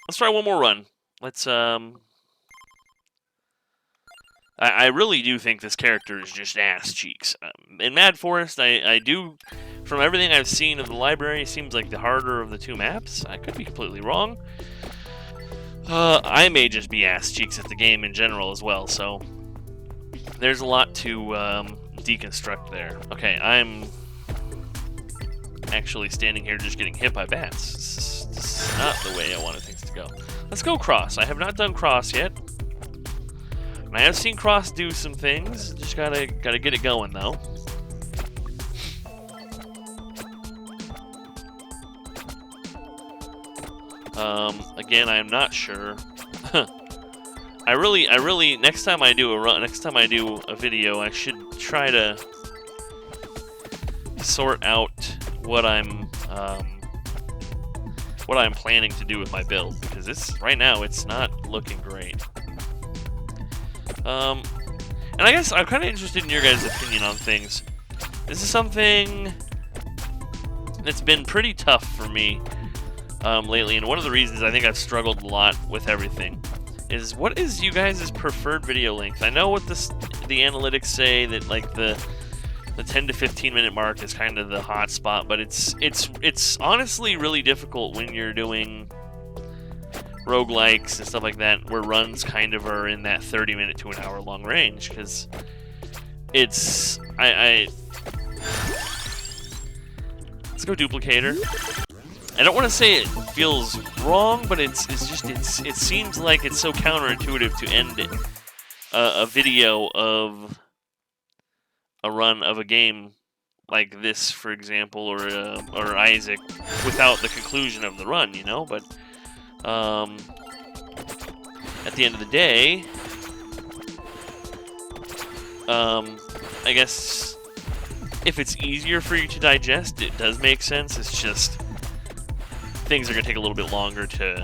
let's try one more run. Let's I really do think this character is just ass cheeks. In Mad Forest, I do, from everything I've seen of the library, it seems like the harder of the two maps. I could be completely wrong. I may just be ass cheeks at the game in general as well, so there's a lot to deconstruct there. Okay, I'm actually standing here just getting hit by bats. This is not the way I wanted things to go. Let's go cross. I have not done cross yet. And I have seen cross do some things. Just gotta get it going though. Again, I am not sure. I really, next time I do a video, I should try to sort out what I'm planning to do with my build, because right now it's not looking great. And I guess I'm kind of interested in your guys' opinion on things. This is something that's been pretty tough for me lately, and one of the reasons I think I've struggled a lot with everything is, what is you guys' preferred video length? I know what the analytics say, that like the 10 to 15 minute mark is kind of the hot spot, but it's honestly really difficult when you're doing roguelikes and stuff like that, where runs kind of are in that 30 minute to an hour long range, because it's let's go duplicator. I don't want to say it feels wrong, but it seems like it's so counterintuitive to end a video of a run of a game like this, for example, or Isaac, without the conclusion of the run, you know. But at the end of the day, I guess if it's easier for you to digest, it does make sense. It's just things are gonna take a little bit longer to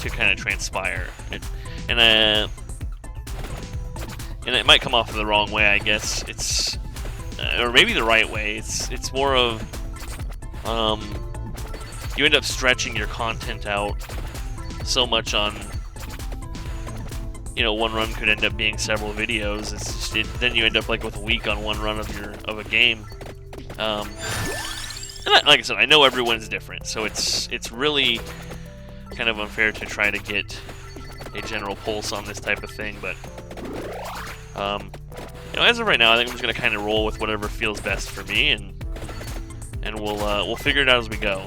kind of transpire, and it might come off the wrong way. I guess it's, or maybe the right way. It's more of you end up stretching your content out so much on, you know, one run could end up being several videos. It's just, then you end up like with a week on one run of a game. And like I said, I know everyone's different, so it's really kind of unfair to try to get a general pulse on this type of thing. But you know, as of right now, I think I'm just gonna kind of roll with whatever feels best for me, and we'll figure it out as we go.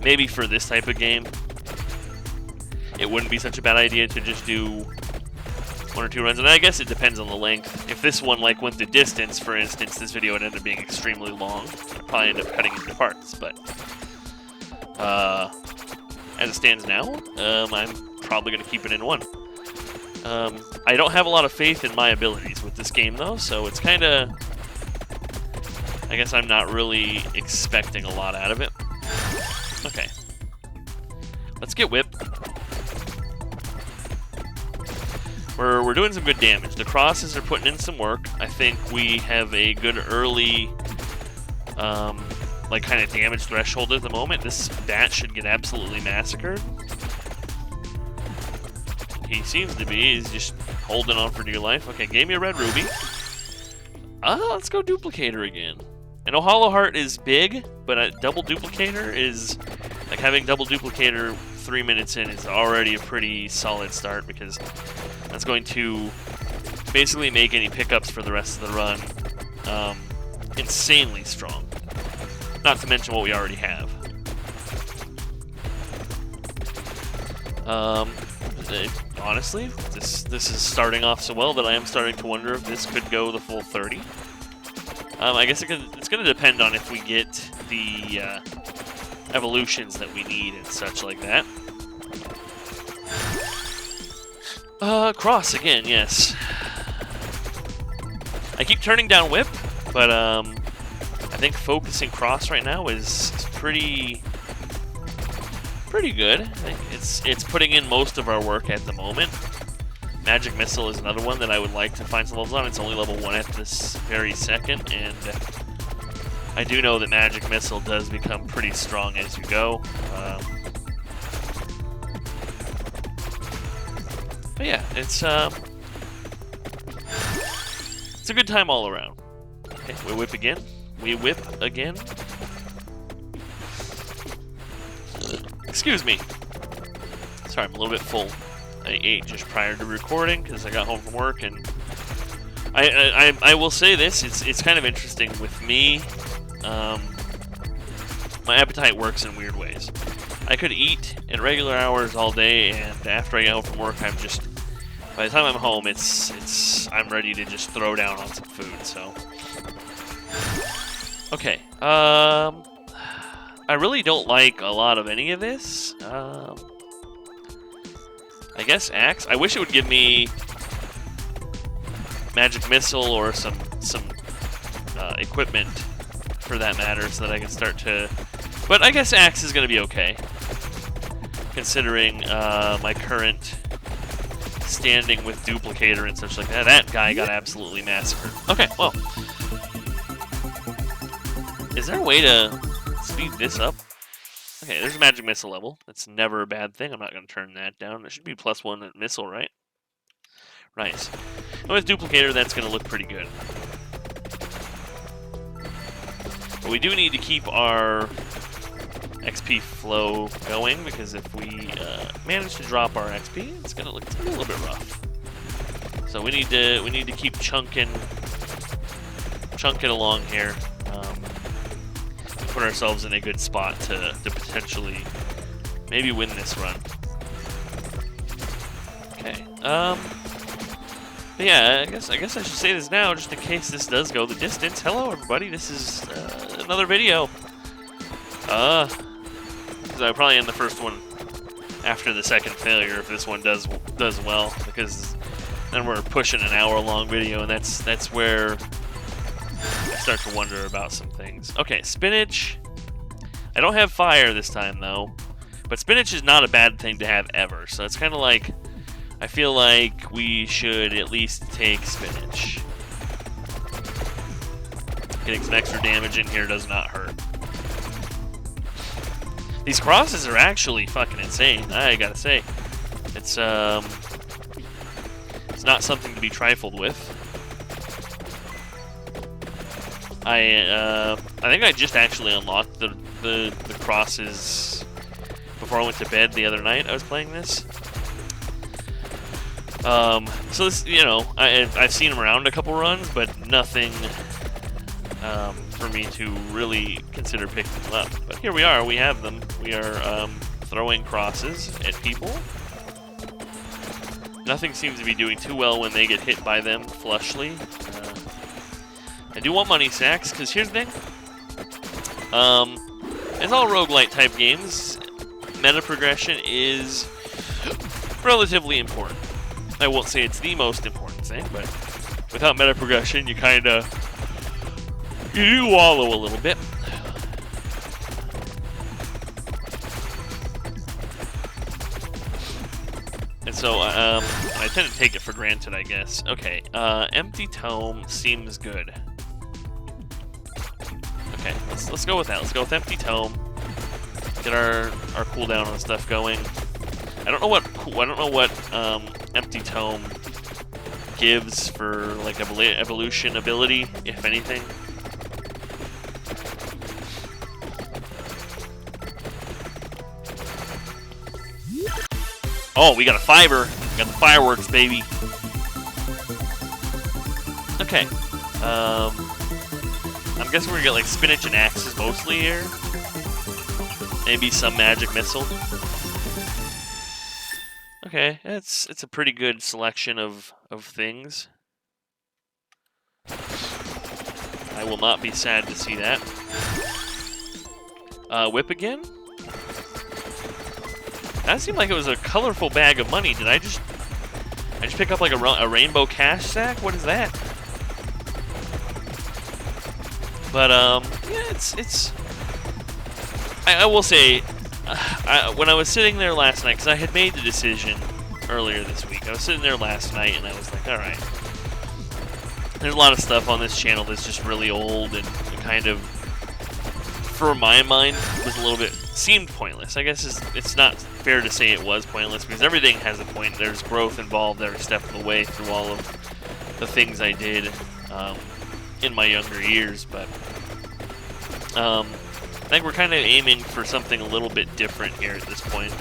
Maybe for this type of game, it wouldn't be such a bad idea to just do one or two runs, and I guess it depends on the length. If this one like went the distance, for instance, this video would end up being extremely long. I'd probably end up cutting it into parts, but as it stands now, I'm probably going to keep it in one. I don't have a lot of faith in my abilities with this game, though, so it's kind of, I guess I'm not really expecting a lot out of it. Okay. Let's get whipped. We're doing some good damage. The crosses are putting in some work. I think we have a good early, like, kind of damage threshold at the moment. This bat should get absolutely massacred. He seems to be. He's just holding on for dear life. Okay, gave me a red ruby. Let's go duplicator again. I know Hollow Heart is big, but a double duplicator is, like, having double duplicator 3 minutes in is already a pretty solid start, because that's going to basically make any pickups for the rest of the run insanely strong. Not to mention what we already have. Honestly, this is starting off so well that I am starting to wonder if this could go the full 30. I guess it's going to depend on if we get the evolutions that we need and such like that. Cross again, yes. I keep turning down whip, but I think focusing cross right now is pretty good. I think it's putting in most of our work at the moment. Magic Missile is another one that I would like to find some levels on. It's only level 1 at this very second, and I do know that Magic Missile does become pretty strong as you go. But yeah, it's a good time all around. Okay, we whip again. We whip again. Excuse me. Sorry, I'm a little bit full. I ate just prior to recording because I got home from work, and I will say this: it's kind of interesting with me. My appetite works in weird ways. I could eat in regular hours all day, and after I get home from work, I'm just, by the time I'm home, I'm ready to just throw down on some food. So, okay. I really don't like a lot of any of this. I guess axe. I wish it would give me magic missile or some equipment for that matter, so that I can start to. But I guess axe is gonna be okay, considering my current standing with duplicator and such like that. That guy got absolutely massacred. Okay, well, is there a way to speed this up? Okay, there's a magic missile level. That's never a bad thing. I'm not going to turn that down. It should be +1 at missile, right? Nice. And with duplicator, that's going to look pretty good. But we do need to keep our XP flow going, because if we manage to drop our XP, it's going to look a little bit rough. So we need to keep chunking along here. Put ourselves in a good spot to potentially maybe win this run. Okay. But yeah, I guess I should say this now, just in case this does go the distance. Hello, everybody. This is another video. Because I probably end the first one after the second failure if this one does well, because then we're pushing an hour-long video, and that's where I start to wonder about some things. Okay, spinach. I don't have fire this time, though. But spinach is not a bad thing to have ever. So it's kind of like, I feel like we should at least take spinach. Getting some extra damage in here does not hurt. These crosses are actually fucking insane, I gotta say. It's not something to be trifled with. I think I just actually unlocked the crosses before I went to bed the other night. I was playing this. So this, you know, I've seen them around a couple runs, but nothing for me to really consider picking them up. But here we are. We have them. We are throwing crosses at people. Nothing seems to be doing too well when they get hit by them flushly. I do want money sacks, because here's the thing. As all roguelite type games, meta progression is relatively important. I won't say it's the most important thing, but without meta progression, you do wallow a little bit. And so, I tend to take it for granted, I guess. Okay, empty tome seems good. Okay, let's go with that. Let's go with empty tome. Get our cooldown and stuff going. I don't know what empty tome gives for like evolution ability, if anything. Oh, we got a fiber. We got the fireworks, baby. Okay. I'm guessing we're gonna get like spinach and axes mostly here. Maybe some magic missile. Okay, it's a pretty good selection of things. I will not be sad to see that. Whip again? That seemed like it was a colorful bag of money. Did I just pick up like a rainbow cash sack? What is that? But yeah, it's. I will say, when I was sitting there last night, because I had made the decision earlier this week. I was sitting there last night, and I was like, all right. There's a lot of stuff on this channel that's just really old and kind of, for my mind, was a little bit seemed pointless. I guess it's not fair to say it was pointless, because everything has a point. There's growth involved every step of the way through all of the things I did in my younger years, but I think we're kind of aiming for something a little bit different here at this point.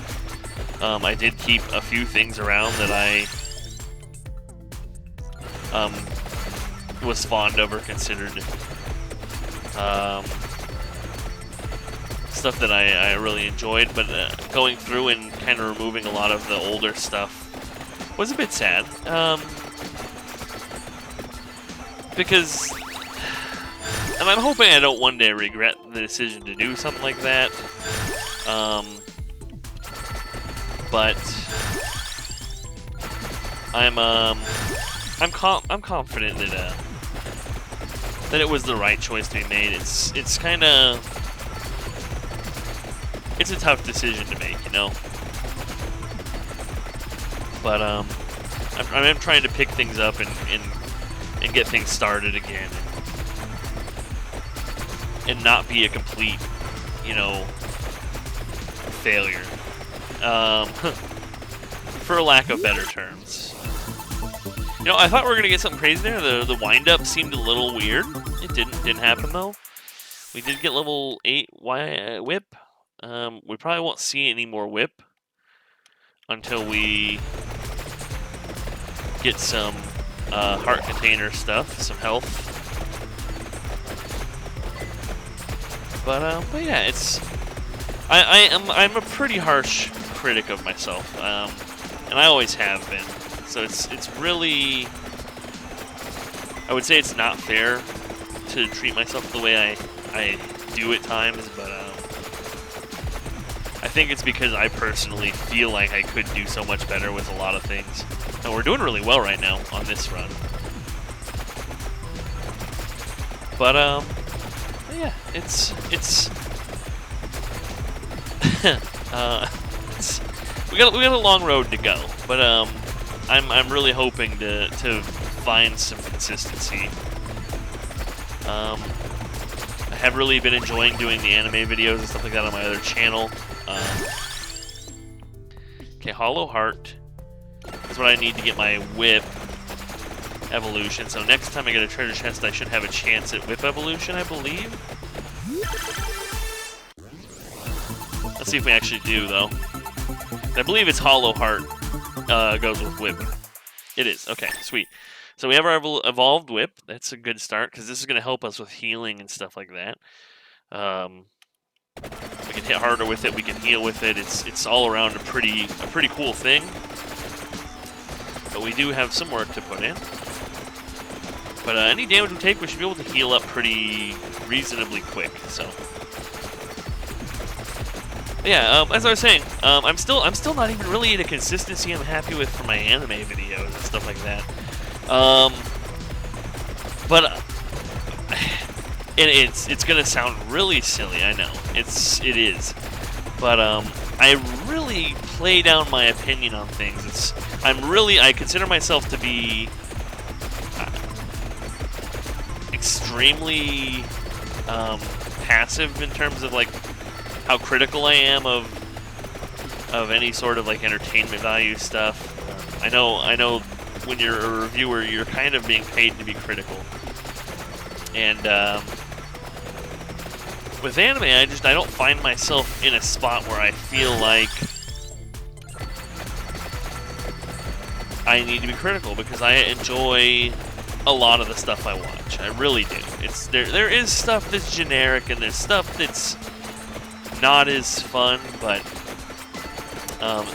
I did keep a few things around that I was fond of or considered stuff that I really enjoyed, but going through and kind of removing a lot of the older stuff was a bit sad. Because, and I'm hoping I don't one day regret the decision to do something like that. But I'm confident that it was the right choice to be made. It's kind of, it's a tough decision to make, you know. But I'm trying to pick things up and get things started again, and not be a complete, you know, failure. For lack of better terms. You know, I thought we were gonna get something crazy there. The wind up seemed a little weird. It didn't happen though. We did get level 8 whip. We probably won't see any more whip until we get some heart container stuff, some health. But yeah, it's I'm a pretty harsh critic of myself, and I always have been. So it's really, I would say it's not fair to treat myself the way I do at times, but I think it's because I personally feel like I could do so much better with a lot of things. And we're doing really well right now on this run. But yeah, it's we got a long road to go, but I'm really hoping to find some consistency. I have really been enjoying doing the anime videos and stuff like that on my other channel. Okay, Hollow Heart is what I need to get my whip evolution. So next time I get a treasure chest, I should have a chance at whip evolution, I believe. Let's see if we actually do, though. I believe it's Hollow Heart goes with whip. It is. Okay, sweet. So we have our evolved whip. That's a good start, because this is going to help us with healing and stuff like that. We can hit harder with it. We can heal with it. It's all around a pretty cool thing. But we do have some work to put in. But any damage we take, we should be able to heal up pretty reasonably quick. So yeah, as I was saying, I'm still not even really at a consistency I'm happy with for my anime videos and stuff like that. But it's gonna sound really silly, I know. It is. But I really play down my opinion on things. I consider myself to be extremely passive in terms of like how critical I am of any sort of like entertainment value stuff. I know when you're a reviewer, you're kind of being paid to be critical. And with anime, I don't find myself in a spot where I feel like I need to be critical, because I enjoy a lot of the stuff I watch. I really do. There is stuff that's generic, and there's stuff that's not as fun, but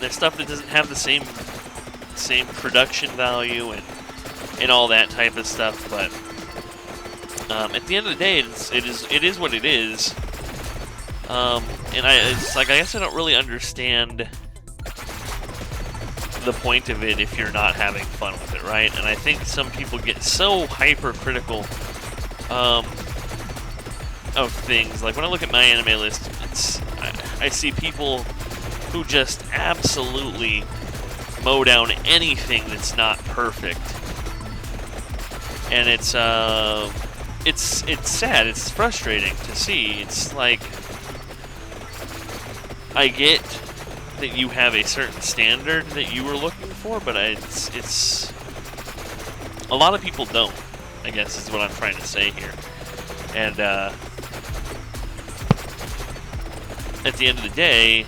there's stuff that doesn't have the same production value and all that type of stuff. But at the end of the day, it is what it is. And it's like, I guess I don't really understand the point of it if you're not having fun with it, right? And I think some people get so hypercritical of things. Like when I look at my anime list, I see people who just absolutely mow down anything that's not perfect, and it's sad. It's frustrating to see. It's like, I get that you have a certain standard that you were looking for, but it's a lot of people don't, I guess is what I'm trying to say here. And at the end of the day,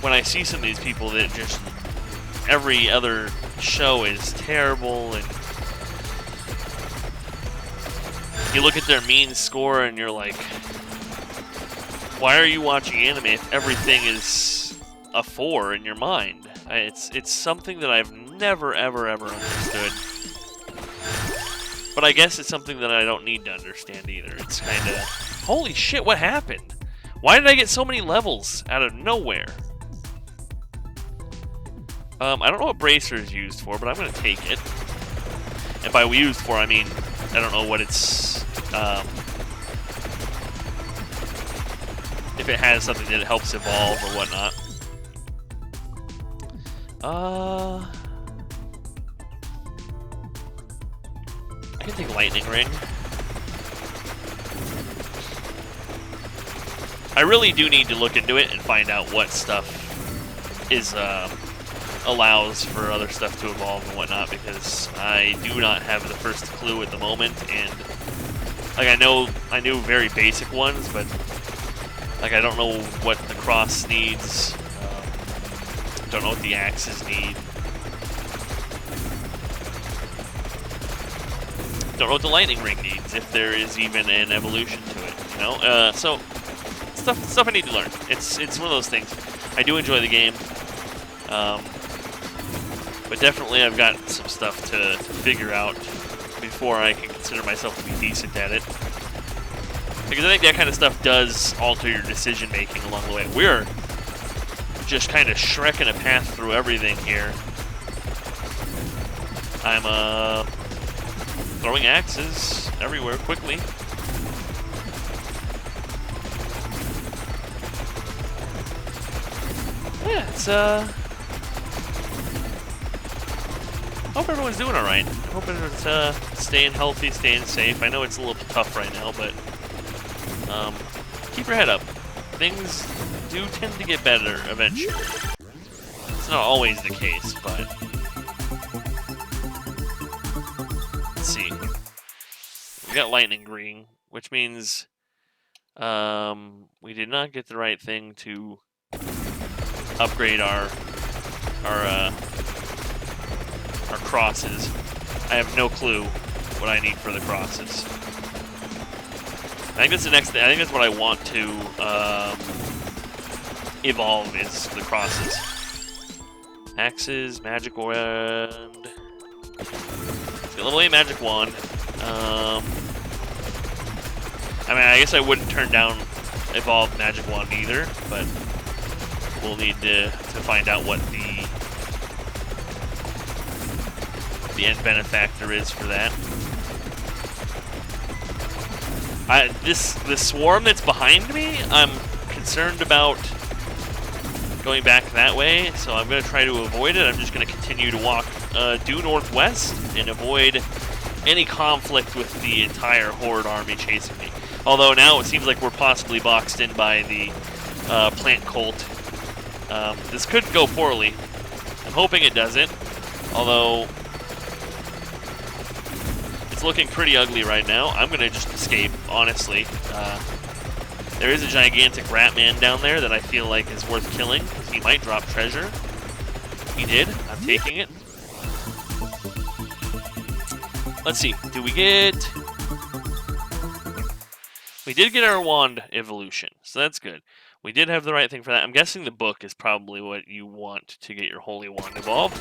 when I see some of these people that just every other show is terrible, and you look at their mean score and you're like, why are you watching anime if everything is a 4 in your mind? It's something that I've never, ever, ever understood. But I guess it's something that I don't need to understand either. It's kind of, holy shit, what happened? Why did I get so many levels out of nowhere? I don't know what bracer is used for, but I'm going to take it. And by used for, I mean, I don't know what it's, if it has something that helps evolve or whatnot. I can take lightning ring. I really do need to look into it and find out what stuff is, allows for other stuff to evolve and whatnot, because I do not have the first clue at the moment, and like I knew very basic ones, but like I don't know what the cross needs, don't know what the axes need, don't know what the lightning ring needs, if there is even an evolution to it, you know? So stuff I need to learn. It's one of those things. I do enjoy the game. But definitely I've got some stuff to figure out before I can consider myself to be decent at it. Because I think that kind of stuff does alter your decision making along the way. We're just kind of shrekking a path through everything here. I'm throwing axes everywhere quickly. Yeah, it's hope everyone's doing alright. Hope everyone's staying healthy, staying safe. I know it's a little tough right now, but keep your head up. Things do tend to get better eventually. It's not always the case, but let's see. We got lightning green, which means we did not get the right thing to upgrade our crosses. I have no clue what I need for the crosses. I think that's the next thing. I think that's what I want to evolve is the crosses. Axes, magic wand. Let's get level 8 magic wand. I mean, I guess I wouldn't turn down evolved magic wand either, but we'll need to find out what the end benefactor is for that. The swarm that's behind me, I'm concerned about going back that way, so I'm going to try to avoid it. I'm just going to continue to walk due northwest and avoid any conflict with the entire Horde army chasing me. Although now it seems like we're possibly boxed in by the plant cult. This could go poorly. I'm hoping it doesn't, although it's looking pretty ugly right now. I'm going to just escape, honestly. There is a gigantic rat man down there that I feel like is worth killing, because he might drop treasure. He did. I'm taking it. Let's see. We did get our wand evolution, so that's good. We did have the right thing for that. I'm guessing the book is probably what you want to get your holy wand evolved.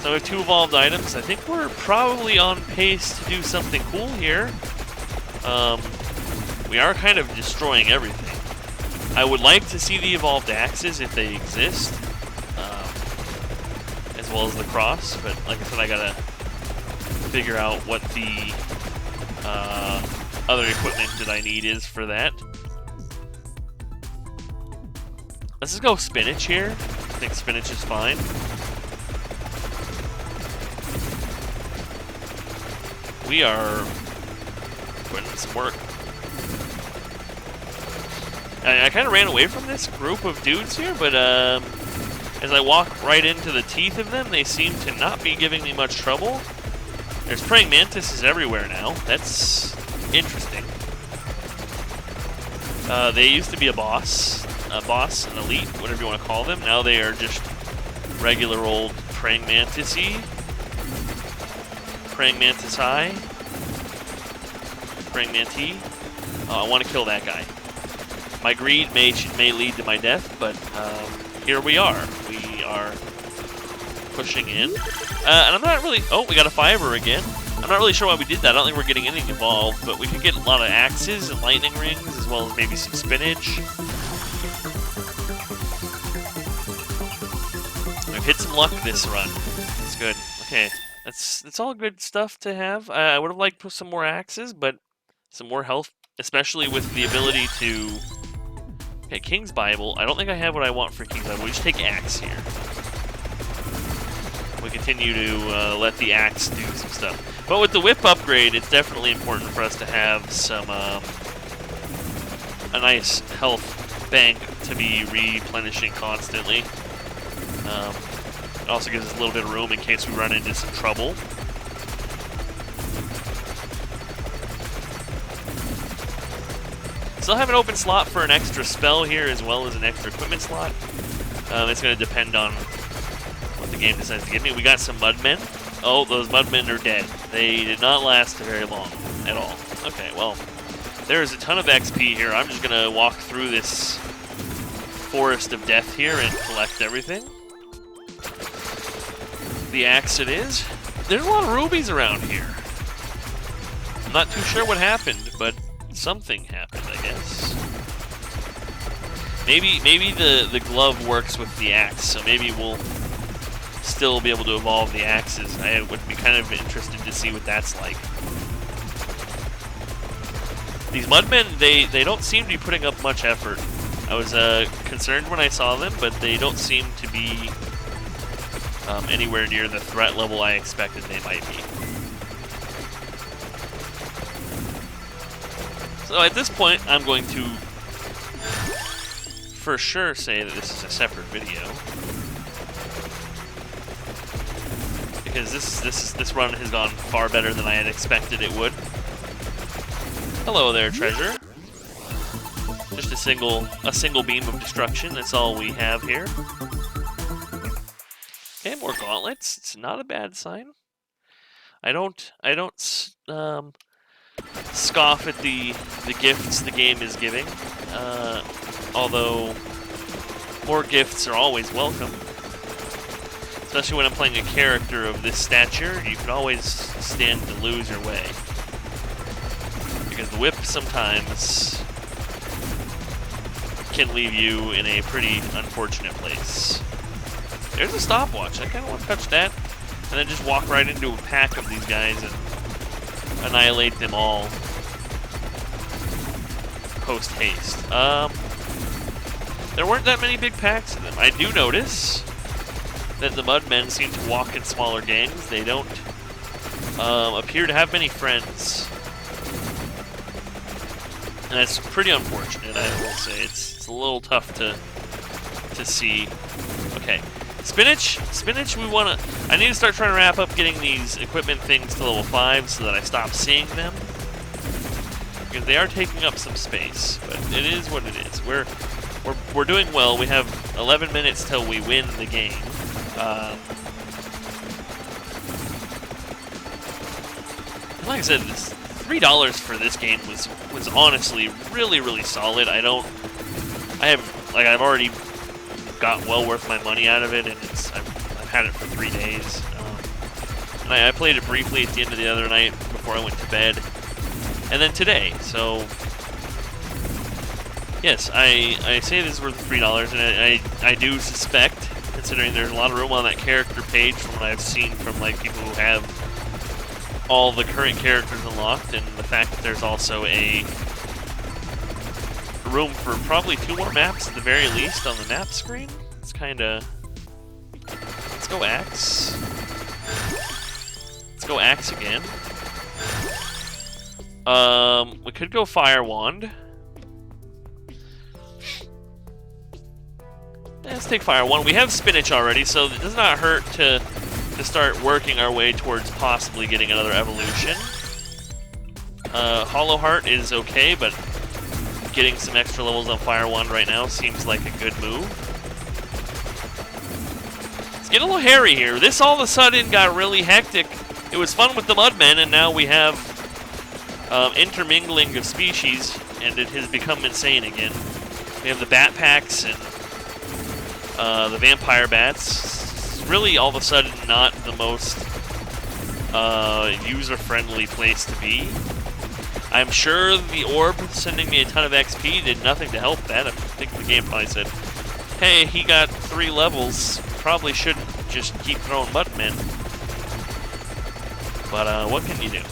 So we have 2 evolved items. I think we're probably on pace to do something cool here. We are kind of destroying everything. I would like to see the evolved axes if they exist, as well as the cross, but like I said, I gotta figure out what the other equipment that I need is for that. Let's just go spinach here. I think spinach is fine. We are putting in some work. I kind of ran away from this group of dudes here, but as I walk right into the teeth of them, they seem to not be giving me much trouble. There's praying mantises everywhere now. That's interesting. They used to be a boss, an elite, whatever you want to call them. Now they are just regular old praying mantis-y. Praying mantis high. Praying mantis. I want to kill that guy. My greed may lead to my death, but here we are. We are pushing in. And I'm not really... Oh, we got a fiber again. I'm not really sure why we did that. I don't think we're getting anything involved, but we could get a lot of axes and lightning rings, as well as maybe some spinach. We've hit some luck this run. It's good. Okay, that's all good stuff to have. I would have liked some more axes, but some more health, especially with the ability to... Okay, King's Bible. I don't think I have what I want for King's Bible. We just take axe here. We continue to let the axe do some stuff. But with the whip upgrade, it's definitely important for us to have some a nice health bank to be replenishing constantly. It also gives us a little bit of room in case we run into some trouble. Still have an open slot for an extra spell here, as well as an extra equipment slot. It's going to depend on what the game decides to give me. We got some Mudmen. Oh, those Mudmen are dead. They did not last very long at all. Okay, well, there is a ton of XP here. I'm just going to walk through this forest of death here and collect everything. The axe it is. There's a lot of rubies around here. I'm not too sure what happened, but something happened, I guess. Maybe the glove works with the axe, so maybe we'll still be able to evolve the axes. I would be kind of interested to see what that's like. These Mudmen, they don't seem to be putting up much effort. I was concerned when I saw them, but they don't seem to be anywhere near the threat level I expected they might be. So at this point, I'm going to for sure say that this is a separate video, because this run has gone far better than I had expected it would. Hello there, treasure. Just a single beam of destruction. That's all we have here. Okay, more gauntlets. It's not a bad sign. I don't scoff at the gifts the game is giving. Although more gifts are always welcome. Especially when I'm playing a character of this stature, you can always stand to lose your way. Because the whip sometimes can leave you in a pretty unfortunate place. There's a stopwatch. I kind of want to touch that, and then just walk right into a pack of these guys and annihilate them all post-haste. There weren't that many big packs of them. I do notice that the Mudmen seem to walk in smaller gangs. They don't appear to have many friends. And that's pretty unfortunate, I will say. It's a little tough to see. Okay. Spinach, we want to... I need to start trying to wrap up getting these equipment things to level 5 so that I stop seeing them. Because they are taking up some space, but it is what it is. We're doing well. We have 11 minutes till we win the game. Like I said, this $3 for this game was honestly really solid. I've already got well worth my money out of it, and I've had it for 3 days. And I played it briefly at the end of the other night before I went to bed, and then today. So yes, I say this is worth $3, and I do suspect, considering there's a lot of room on that character page from what I've seen from like people who have all the current characters unlocked, and the fact that there's also a room for probably 2 more maps at the very least on the map screen. It's kind of... Let's go Axe. Let's go Axe again. We could go Fire Wand. Let's take fire 1. We have spinach already, so it does not hurt to start working our way towards possibly getting another evolution. Hollow Heart is okay, but getting some extra levels on Fire 1 right now seems like a good move. It's getting a little hairy here. This all of a sudden got really hectic. It was fun with the Mudmen, and now we have intermingling of species, and it has become insane again. We have the bat packs and the vampire bats. It's really all of a sudden not the most user-friendly place to be. I'm sure the orb sending me a ton of XP did nothing to help that. I think the game probably said, hey, he got 3 levels, probably shouldn't just keep throwing Mudmen. But what can you do?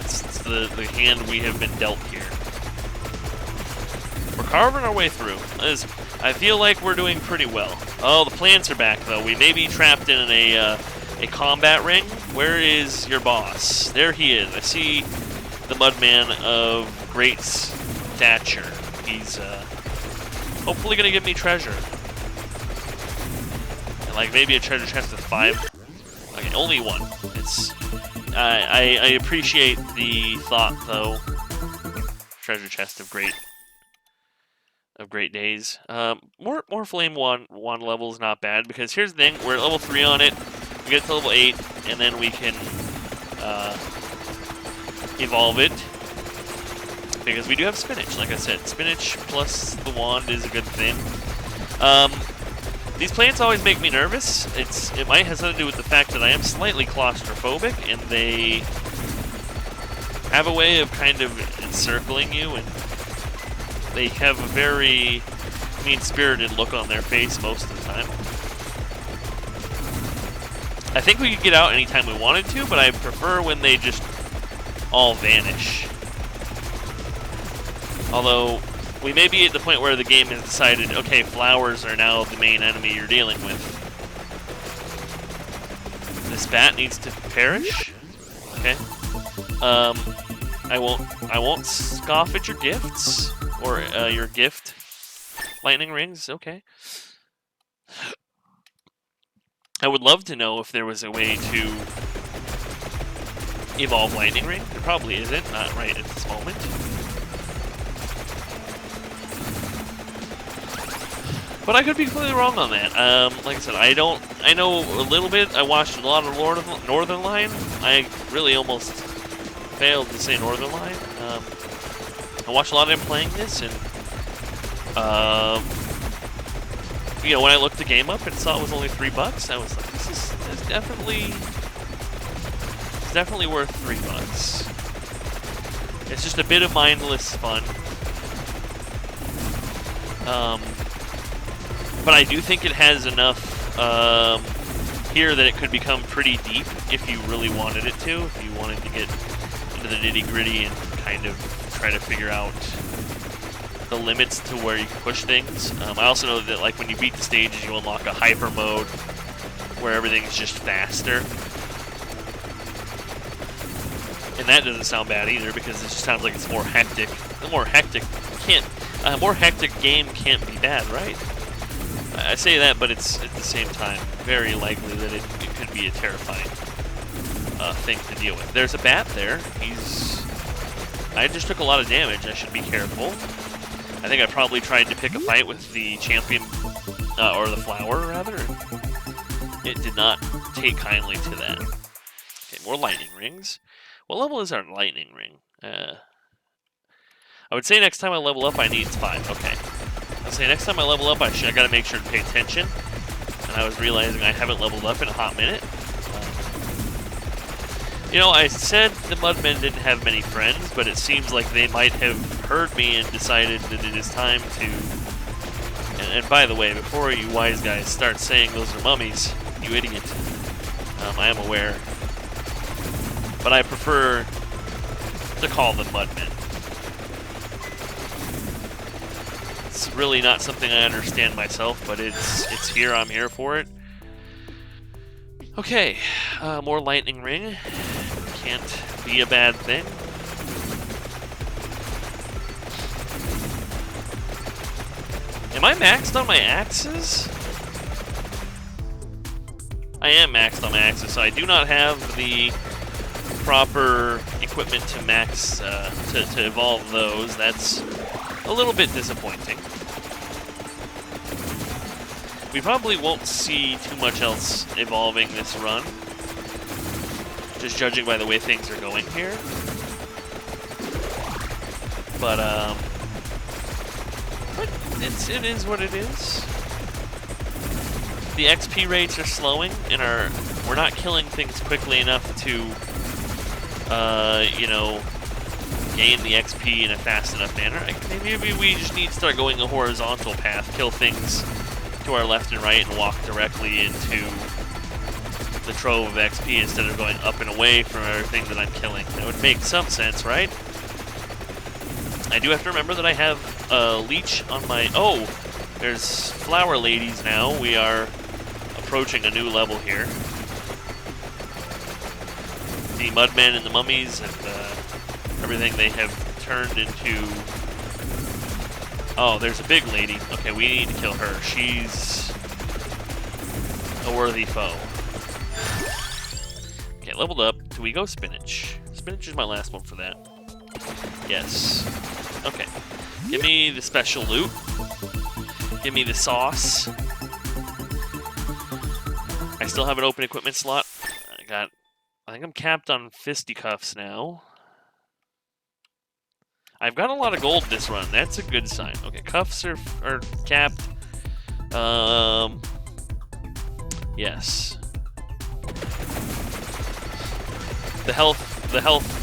It's the hand we have been dealt here. We're carving our way through. I feel like we're doing pretty well. Oh, the plants are back, though. We may be trapped in a combat ring. Where is your boss? There he is. I see the Mudman of great stature. He's hopefully going to give me treasure. And like maybe a treasure chest of 5. Okay, only 1. It's I appreciate the thought, though. Treasure chest of great days. More flame one level is not bad, because here's the thing, we're at level 3 on it, we get to level 8, and then we can evolve it, because we do have spinach. Like I said, spinach plus the wand is a good thing. These plants always make me nervous. It might have something to do with the fact that I am slightly claustrophobic, and they have a way of kind of encircling you, and they have a very mean-spirited look on their face most of the time. I think we could get out anytime we wanted to, but I prefer when they just all vanish. Although, we may be at the point where the game has decided, okay, flowers are now the main enemy you're dealing with. This bat needs to perish? Okay. I won't scoff at your gifts. Or your gift. Lightning rings, okay. I would love to know if there was a way to evolve lightning ring. There probably isn't, not right at this moment. But I could be completely wrong on that. Like I said, I know a little bit. I watched a lot of Northern Line. I really almost failed to say Northern Line. I watched a lot of them playing this, and you know, when I looked the game up and saw it was only $3, I was like, this is definitely worth $3. It's just a bit of mindless fun. But I do think it has enough here that it could become pretty deep if you really wanted it to. If you wanted to get into the nitty-gritty and kind of try to figure out the limits to where you can push things. I also know that like when you beat the stages, you unlock a hyper mode where everything's just faster. And that doesn't sound bad either, because it just sounds like it's more hectic. A more hectic game can't be bad, right? I say that, but it's at the same time very likely that it could be a terrifying thing to deal with. There's a bat there. I just took a lot of damage. I should be careful. I think I probably tried to pick a fight with the champion, or the flower, rather. It did not take kindly to that. Okay, more lightning rings. What level is our lightning ring? I would say next time I level up, I need 5. Okay. I'd say next time I level up, I gotta make sure to pay attention. And I was realizing I haven't leveled up in a hot minute. You know, I said the Mudmen didn't have many friends, but it seems like they might have heard me and decided that it is time to... And by the way, before you wise guys start saying those are mummies, you idiot, I am aware. But I prefer to call them Mudmen. It's really not something I understand myself, but it's here, I'm here for it. Okay, more lightning ring. Can't be a bad thing. Am I maxed on my axes? I am maxed on my axes, so I do not have the proper equipment to max, to evolve those. That's a little bit disappointing. We probably won't see too much else evolving this run, just judging by the way things are going here. But, it is what it is. The XP rates are slowing, and we're not killing things quickly enough to, you know, gain the XP in a fast enough manner. Maybe we just need to start going the horizontal path, kill things to our left and right, and walk directly into the trove of XP instead of going up and away from everything that I'm killing. That would make some sense, right? I do have to remember that I have a leech on my... Oh! There's flower ladies now. We are approaching a new level here. The Mudmen and the mummies and everything they have turned into... Oh, there's a big lady. Okay, we need to kill her. She's a worthy foe. Okay, leveled up. Do we go spinach? Spinach is my last one for that. Yes. Okay. Give me the special loot. Give me the sauce. I still have an open equipment slot. I think I'm capped on fisticuffs now. I've got a lot of gold this run. That's a good sign. Okay, cuffs are capped. Yes. The health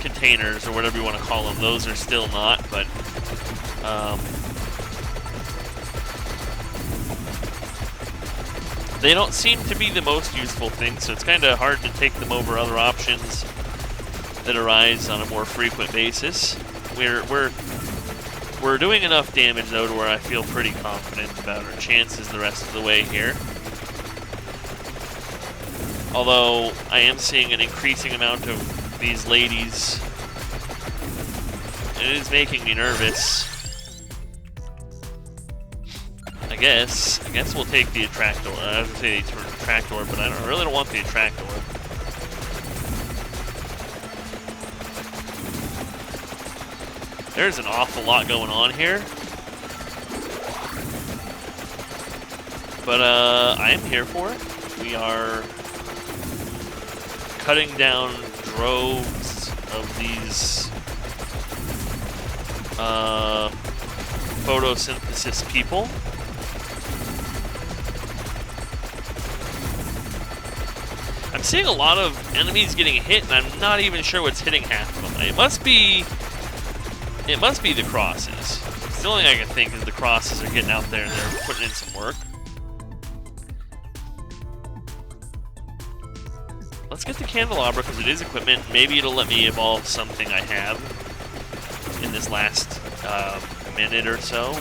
containers, or whatever you want to call them, those are still not, but they don't seem to be the most useful thing, so it's kind of hard to take them over other options that arise on a more frequent basis. We're doing enough damage though to where I feel pretty confident about our chances the rest of the way here. Although I am seeing an increasing amount of these ladies, it is making me nervous. I guess we'll take the attractor. I was gonna say the attractor, but I really don't want the attractor. There's an awful lot going on here. But I am here for it. We are cutting down droves of these photosynthesis people. I'm seeing a lot of enemies getting hit, and I'm not even sure what's hitting half of them. It must be the crosses. It's the only thing I can think is the crosses are getting out there and they're putting in some work. Let's get the candelabra because it is equipment. Maybe it'll let me evolve something I have in this last minute or so.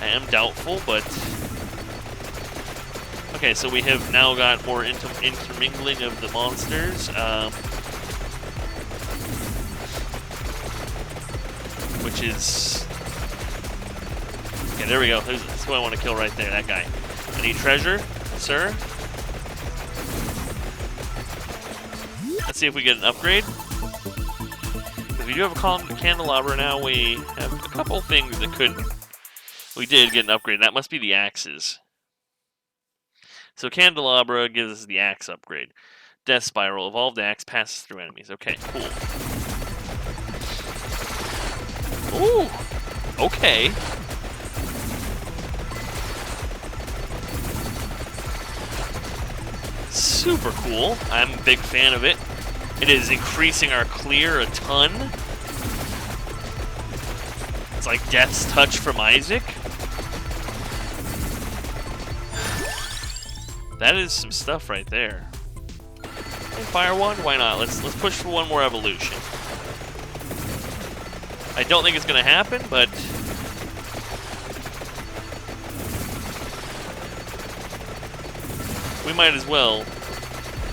I am doubtful, but... Okay, so we have now got more intermingling of the monsters. Which is... Okay, there we go. That's who I want to kill right there, that guy. I need treasure, sir. Let's see if we get an upgrade. Because we do have a candelabra now, we have a couple things that could... We did get an upgrade, that must be the axes. So candelabra gives us the axe upgrade. Death spiral, evolved axe passes through enemies. Okay, cool. Ooh, okay. Super cool. I'm a big fan of it. It is increasing our clear a ton. It's like Death's Touch from Isaac. That is some stuff right there. Hey, fire one? Why not? Let's push for one more evolution. I don't think it's gonna happen, but we might as well.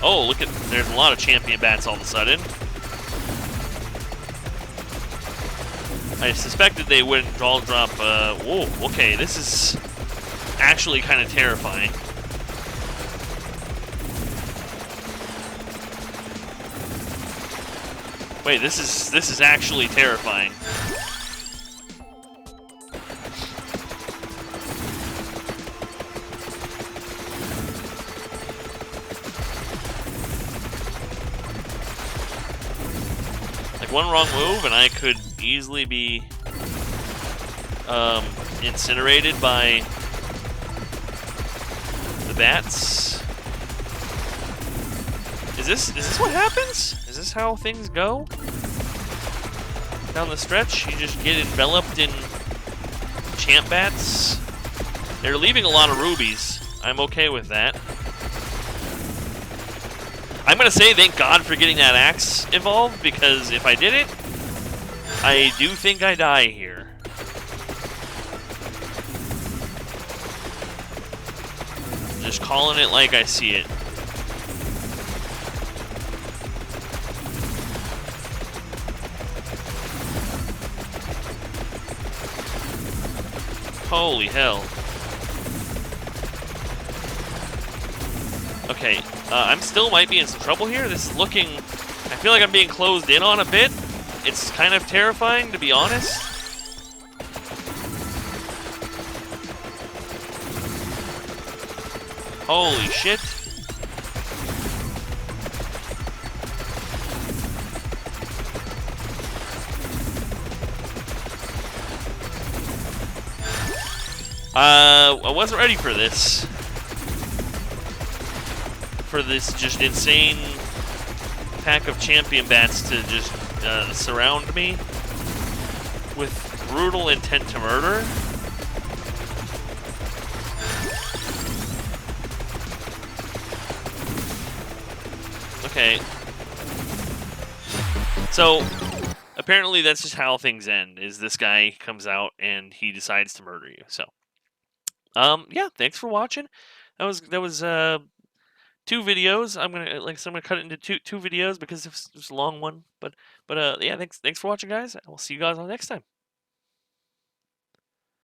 Oh, look at, there's a lot of champion bats all of a sudden. I suspected they wouldn't all drop. Whoa, okay, this is actually kind of terrifying. Wait, this is actually terrifying. Like one wrong move and I could easily be incinerated by the bats. Is this what happens? Is this how things go? Down the stretch, you just get enveloped in champ bats. They're leaving a lot of rubies. I'm okay with that. I'm gonna say thank God for getting that axe evolved, because if I didn't, I do think I die here. Just calling it like I see it. Holy hell. Okay, I'm still might be in some trouble here. This is looking... I feel like I'm being closed in on a bit. It's kind of terrifying, to be honest. Holy shit. I wasn't ready for this. For this just insane pack of champion bats to just surround me with brutal intent to murder. Okay. So, apparently that's just how things end, is this guy comes out and he decides to murder you. So, yeah, thanks for watching. That was 2 videos. I'm gonna cut it into two videos because it's a long one. But yeah, thanks for watching, guys. We'll see you guys on the next time.